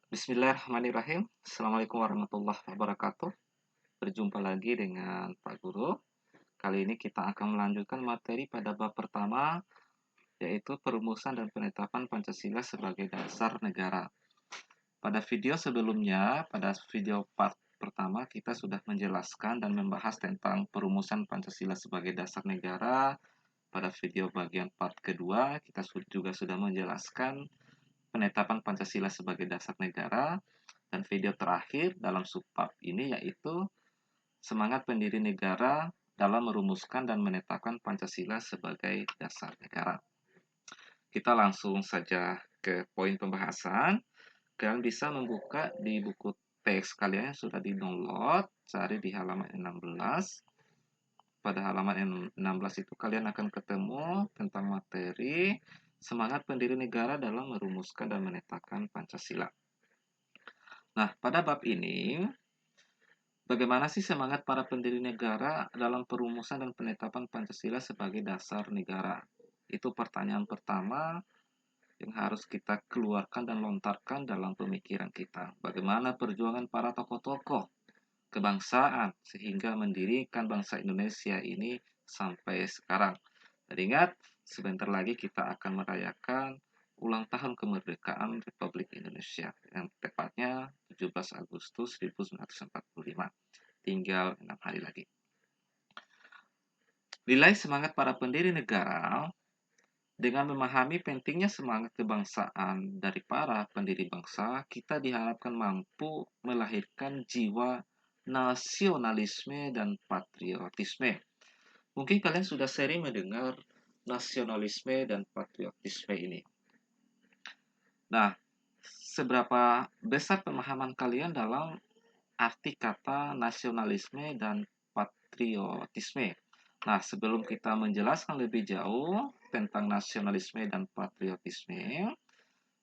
Bismillahirrahmanirrahim. Assalamualaikum warahmatullahi wabarakatuh. Berjumpa lagi dengan Pak Guru. Kali ini kita akan melanjutkan materi pada bab pertama, yaitu perumusan dan penetapan Pancasila sebagai dasar negara. Pada video sebelumnya, pada video part pertama, kita sudah menjelaskan dan membahas tentang perumusan Pancasila sebagai dasar negara. Pada video bagian part kedua, kita juga sudah menjelaskan penetapan Pancasila sebagai dasar negara. Dan video terakhir dalam subbab ini yaitu semangat pendiri negara dalam merumuskan dan menetapkan Pancasila sebagai dasar negara. Kita langsung saja ke poin pembahasan. Kalian bisa membuka di buku teks kalian yang sudah di-download, cari di halaman 16. Pada halaman 16 itu kalian akan ketemu tentang materi semangat pendiri negara dalam merumuskan dan menetapkan Pancasila. Nah, pada bab ini, bagaimana sih semangat para pendiri negara dalam perumusan dan penetapan Pancasila sebagai dasar negara? Itu pertanyaan pertama yang harus kita keluarkan dan lontarkan dalam pemikiran kita. Bagaimana perjuangan para tokoh-tokoh kebangsaan sehingga mendirikan bangsa Indonesia ini sampai sekarang. Dan ingat, sebentar lagi kita akan merayakan ulang tahun kemerdekaan Republik Indonesia yang tepatnya 17 Agustus 1945. Tinggal 6 hari lagi. Nilai semangat para pendiri negara dengan memahami pentingnya semangat kebangsaan dari para pendiri bangsa, kita diharapkan mampu melahirkan jiwa nasionalisme dan patriotisme. Mungkin kalian sudah sering mendengar nasionalisme dan patriotisme ini. Nah, seberapa besar pemahaman kalian dalam arti kata nasionalisme dan patriotisme? Nah, sebelum kita menjelaskan lebih jauh tentang nasionalisme dan patriotisme,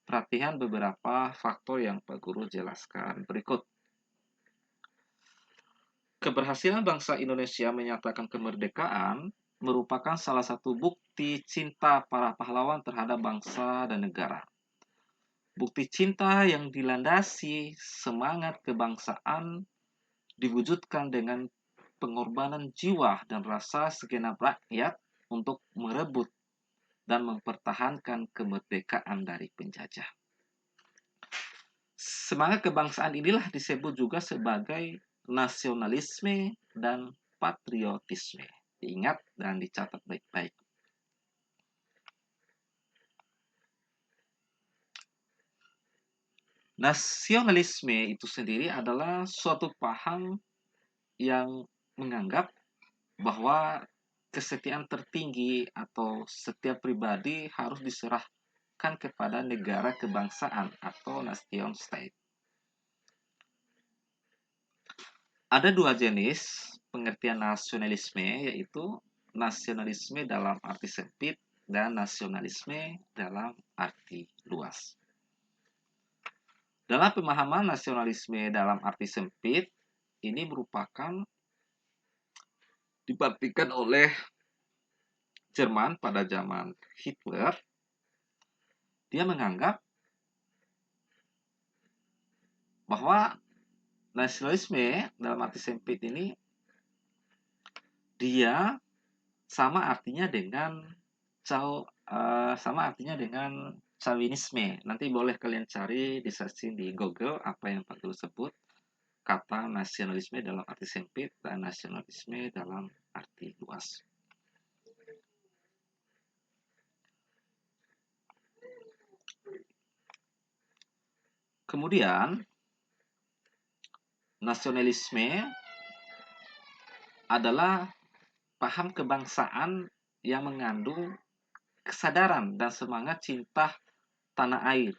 perhatikan beberapa faktor yang Pak Guru jelaskan berikut. Keberhasilan bangsa Indonesia menyatakan kemerdekaan merupakan salah satu bukti cinta para pahlawan terhadap bangsa dan negara. Bukti cinta yang dilandasi semangat kebangsaan diwujudkan dengan pengorbanan jiwa dan rasa segenap rakyat untuk merebut dan mempertahankan kemerdekaan dari penjajah. Semangat kebangsaan inilah disebut juga sebagai nasionalisme dan patriotisme. Diingat dan dicatat baik-baik. Nasionalisme itu sendiri adalah suatu paham yang menganggap bahwa kesetiaan tertinggi atau setiap pribadi harus diserahkan kepada negara kebangsaan atau nation state. Ada dua jenis pengertian nasionalisme, yaitu nasionalisme dalam arti sempit dan nasionalisme dalam arti luas. Dalam pemahaman nasionalisme dalam arti sempit, ini merupakan dibuktikan oleh Jerman pada zaman Hitler. Dia menganggap bahwa nasionalisme dalam arti sempit ini dia sama artinya dengan Chauvinisme. Nanti boleh kalian cari di searching di Google apa yang Pak Guru sebut kata nasionalisme dalam arti sempit dan nasionalisme dalam arti luas. Kemudian nasionalisme adalah paham kebangsaan yang mengandung kesadaran dan semangat cinta tanah air,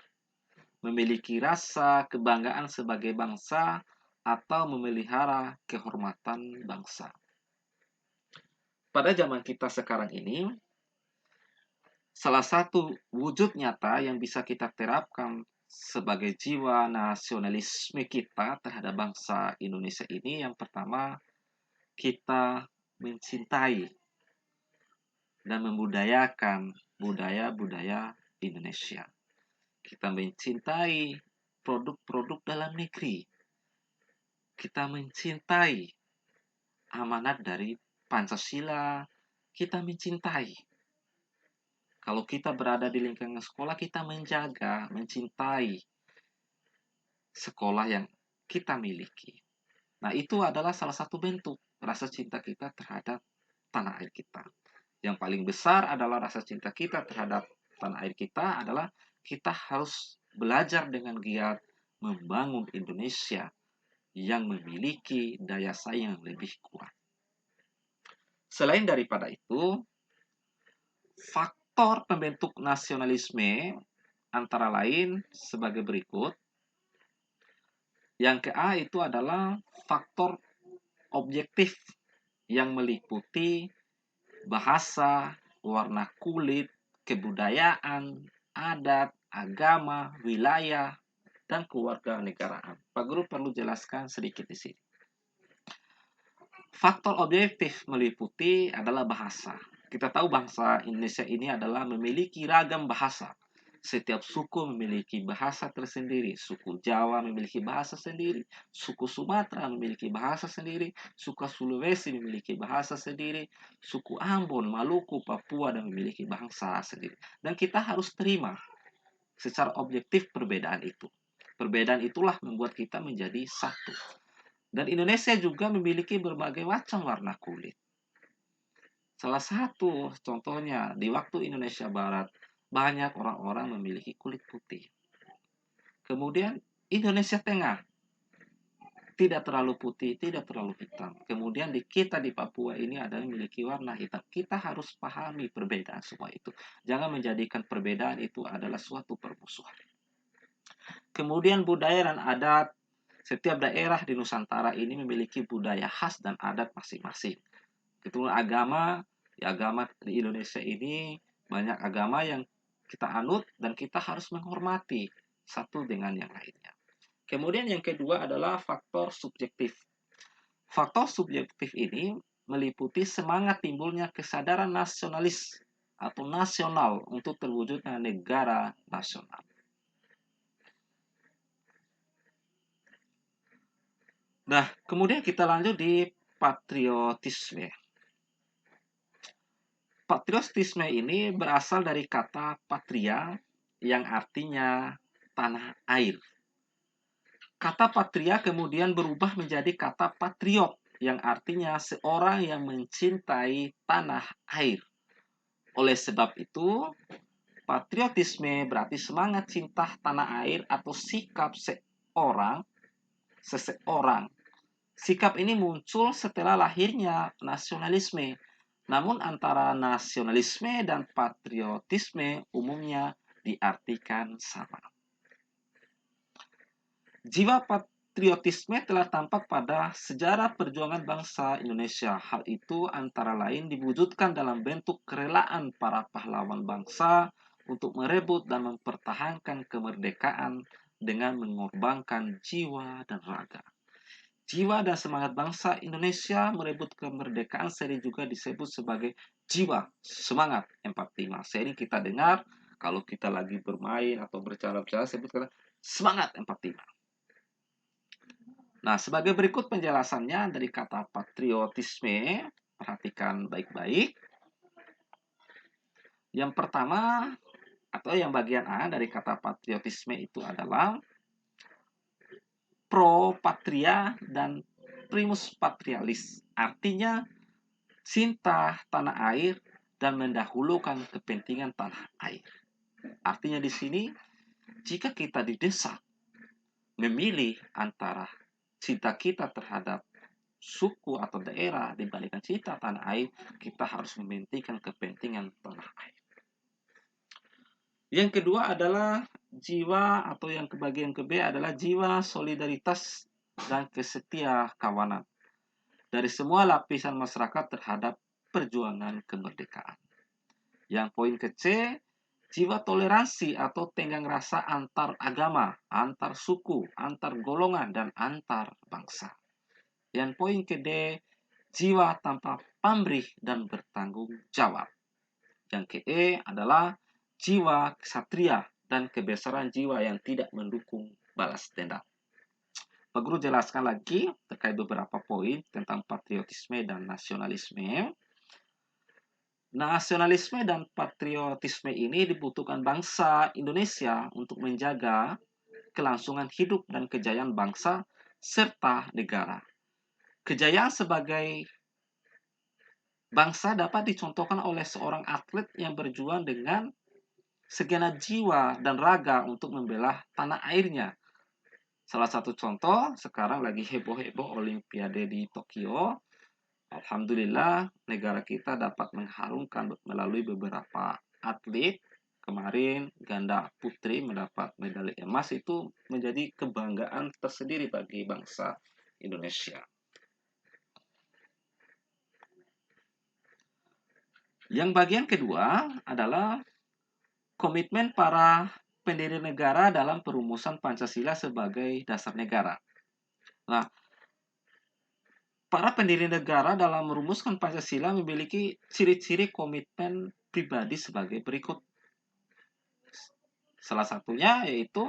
memiliki rasa kebanggaan sebagai bangsa, atau memelihara kehormatan bangsa. Pada zaman kita sekarang ini, salah satu wujud nyata yang bisa kita terapkan sebagai jiwa nasionalisme kita terhadap bangsa Indonesia ini, yang pertama, kita mencintai dan membudayakan budaya-budaya Indonesia. Kita mencintai produk-produk dalam negeri. Kita mencintai amanat dari Pancasila, kita mencintai. Kalau kita berada di lingkungan sekolah, kita menjaga, mencintai sekolah yang kita miliki. Nah, itu adalah salah satu bentuk rasa cinta kita terhadap tanah air kita. Yang paling besar adalah rasa cinta kita terhadap tanah air kita adalah kita harus belajar dengan giat membangun Indonesia yang memiliki daya saing yang lebih kuat. Selain daripada itu, faktor pembentuk nasionalisme antara lain sebagai berikut. Yang ke A itu adalah faktor objektif yang meliputi bahasa, warna kulit, kebudayaan, adat, agama, wilayah, dan kewarganegaraan. Pak Guru perlu jelaskan sedikit di sini. Faktor objektif meliputi adalah bahasa. Kita tahu bangsa Indonesia ini adalah memiliki ragam bahasa. Setiap suku memiliki bahasa tersendiri. Suku Jawa memiliki bahasa sendiri. Suku Sumatera memiliki bahasa sendiri. Suku Sulawesi memiliki bahasa sendiri. Suku Ambon, Maluku, Papua dan memiliki bahasa sendiri. Dan kita harus terima secara objektif perbedaan itu. Perbedaan itulah membuat kita menjadi satu. Dan Indonesia juga memiliki berbagai macam warna kulit. Salah satu contohnya di waktu Indonesia Barat, banyak orang-orang memiliki kulit putih. Kemudian Indonesia Tengah, tidak terlalu putih, tidak terlalu hitam. Kemudian di kita di Papua ini ada yang memiliki warna hitam. Kita harus pahami perbedaan semua itu. Jangan menjadikan perbedaan itu adalah suatu permusuhan. Kemudian budaya dan adat. Setiap daerah di Nusantara ini memiliki budaya khas dan adat masing-masing. Kemudian agama, ya agama di Indonesia ini banyak agama yang kita anut dan kita harus menghormati satu dengan yang lainnya. Kemudian yang kedua adalah faktor subjektif. Faktor subjektif ini meliputi semangat timbulnya kesadaran nasionalis atau nasional untuk terwujudnya negara nasional. Nah, kemudian kita lanjut di patriotisme. Patriotisme ini berasal dari kata patria yang artinya tanah air. Kata patria kemudian berubah menjadi kata patriot yang artinya seorang yang mencintai tanah air. Oleh sebab itu, patriotisme berarti semangat cinta tanah air atau sikap seseorang. Sikap ini muncul setelah lahirnya nasionalisme. Namun antara nasionalisme dan patriotisme umumnya diartikan sama. Jiwa patriotisme telah tampak pada sejarah perjuangan bangsa Indonesia. Hal itu antara lain diwujudkan dalam bentuk kerelaan para pahlawan bangsa untuk merebut dan mempertahankan kemerdekaan dengan mengorbankan jiwa dan raga. Jiwa dan semangat bangsa Indonesia merebut kemerdekaan sering juga disebut sebagai jiwa semangat 45. Sering kita dengar kalau kita lagi bermain atau berbicara sebutkan semangat 45. Nah, sebagai berikut penjelasannya dari kata patriotisme, perhatikan baik-baik. Yang pertama atau yang bagian A dari kata patriotisme itu adalah pro patria dan primus patrialis. Artinya cinta tanah air dan mendahulukan kepentingan tanah air. Artinya di sini jika kita didesak memilih antara cinta kita terhadap suku atau daerah dibandingkan cinta tanah air, kita harus mementingkan kepentingan tanah air. Yang kedua adalah jiwa atau yang kebagian ke B adalah jiwa solidaritas dan kesetia kawanan dari semua lapisan masyarakat terhadap perjuangan kemerdekaan. Yang poin ke C, jiwa toleransi atau tenggang rasa antar agama, antar suku, antar golongan, dan antar bangsa. Yang poin ke D, jiwa tanpa pamrih dan bertanggung jawab. Yang ke E adalah jiwa ksatria dan kebesaran jiwa yang tidak mendukung balas dendam. Pak Guru jelaskan lagi terkait beberapa poin tentang patriotisme dan nasionalisme. Nasionalisme dan patriotisme ini dibutuhkan bangsa Indonesia untuk menjaga kelangsungan hidup dan kejayaan bangsa serta negara. Kejayaan sebagai bangsa dapat dicontohkan oleh seorang atlet yang berjuang dengan segenap jiwa dan raga untuk membela tanah airnya. Salah satu contoh, sekarang lagi heboh-heboh Olimpiade di Tokyo. Alhamdulillah, negara kita dapat mengharumkan melalui beberapa atlet. Kemarin, ganda putri mendapat medali emas, itu menjadi kebanggaan tersendiri bagi bangsa Indonesia. Yang bagian kedua adalah komitmen para pendiri negara dalam perumusan Pancasila sebagai dasar negara. Nah, para pendiri negara dalam merumuskan Pancasila memiliki ciri-ciri komitmen pribadi sebagai berikut. Salah satunya yaitu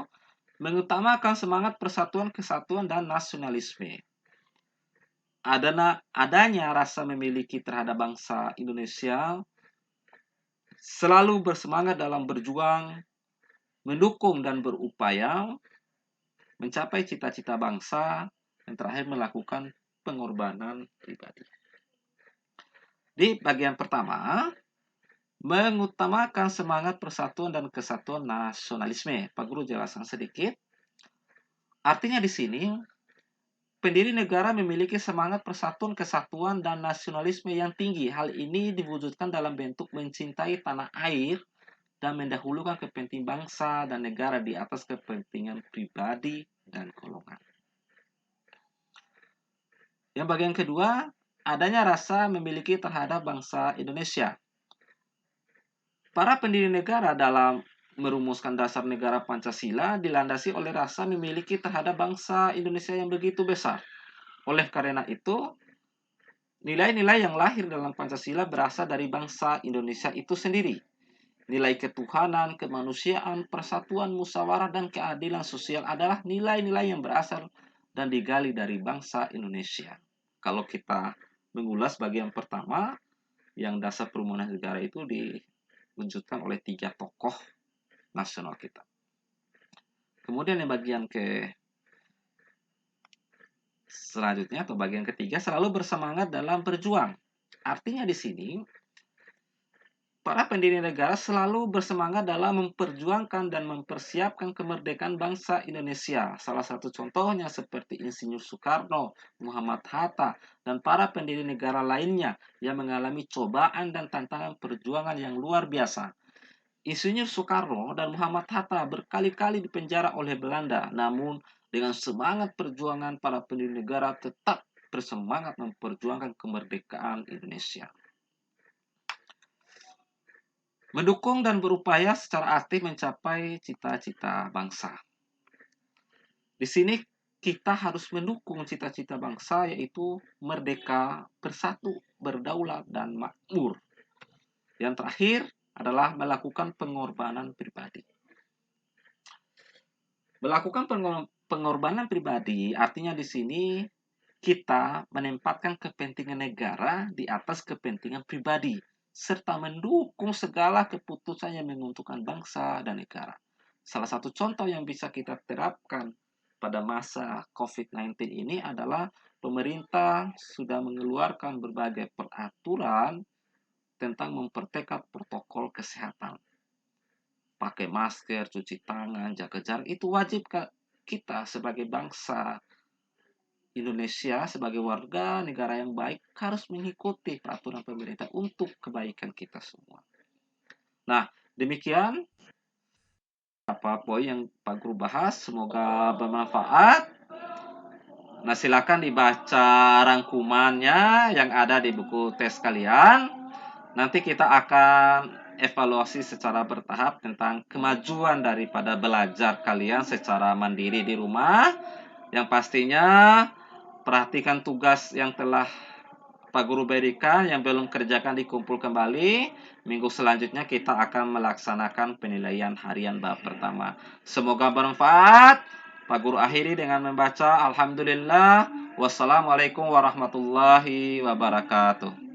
mengutamakan semangat persatuan, kesatuan, dan nasionalisme. Adanya rasa memiliki terhadap bangsa Indonesia, selalu bersemangat dalam berjuang, mendukung dan berupaya mencapai cita-cita bangsa, dan terakhir melakukan pengorbanan pribadi. Di bagian pertama, mengutamakan semangat persatuan dan kesatuan nasionalisme. Pak Guru jelaskan sedikit. Artinya di sini, pendiri negara memiliki semangat persatuan, kesatuan, dan nasionalisme yang tinggi. Hal ini diwujudkan dalam bentuk mencintai tanah air dan mendahulukan kepentingan bangsa dan negara di atas kepentingan pribadi dan golongan. Yang bagian kedua, adanya rasa memiliki terhadap bangsa Indonesia. Para pendiri negara dalam merumuskan dasar negara Pancasila dilandasi oleh rasa memiliki terhadap bangsa Indonesia yang begitu besar. Oleh karena itu, nilai-nilai yang lahir dalam Pancasila berasal dari bangsa Indonesia itu sendiri. Nilai ketuhanan, kemanusiaan, persatuan, musyawarah, dan keadilan sosial adalah nilai-nilai yang berasal dan digali dari bangsa Indonesia. Kalau kita mengulas bagian pertama, yang dasar perumusan negara itu diwujudkan oleh 3 tokoh nasional kita. Kemudian yang bagian selanjutnya atau bagian ketiga, selalu bersemangat dalam berjuang. Artinya di sini, para pendiri negara selalu bersemangat dalam memperjuangkan dan mempersiapkan kemerdekaan bangsa Indonesia. Salah satu contohnya seperti Insinyur Soekarno, Muhammad Hatta, dan para pendiri negara lainnya yang mengalami cobaan dan tantangan perjuangan yang luar biasa. Insinyur Soekarno dan Muhammad Hatta berkali-kali dipenjara oleh Belanda, namun dengan semangat perjuangan para pendiri negara tetap bersemangat memperjuangkan kemerdekaan Indonesia. Mendukung dan berupaya secara aktif mencapai cita-cita bangsa. Di sini kita harus mendukung cita-cita bangsa, yaitu merdeka, bersatu, berdaulat, dan makmur. Yang terakhir adalah melakukan pengorbanan pribadi. Melakukan pengorbanan pribadi artinya di sini kita menempatkan kepentingan negara di atas kepentingan pribadi, serta mendukung segala keputusan yang menguntungkan bangsa dan negara. Salah satu contoh yang bisa kita terapkan pada masa COVID-19 ini adalah pemerintah sudah mengeluarkan berbagai peraturan tentang memperketat protokol kesehatan. Pakai masker, cuci tangan, jaga jarak, itu wajib kita sebagai bangsa Indonesia, sebagai warga negara yang baik, harus mengikuti peraturan pemerintah untuk kebaikan kita semua. Nah, demikian apa poin yang Pak Guru bahas. Semoga bermanfaat. Nah, silakan dibaca rangkumannya yang ada di buku tes kalian. Nanti kita akan evaluasi secara bertahap tentang kemajuan daripada belajar kalian secara mandiri di rumah. Yang pastinya perhatikan tugas yang telah Pak Guru berikan, yang belum kerjakan dikumpul kembali. Minggu selanjutnya kita akan melaksanakan penilaian harian bab pertama. Semoga bermanfaat. Pak Guru akhiri dengan membaca Alhamdulillah. Wassalamualaikum warahmatullahi wabarakatuh.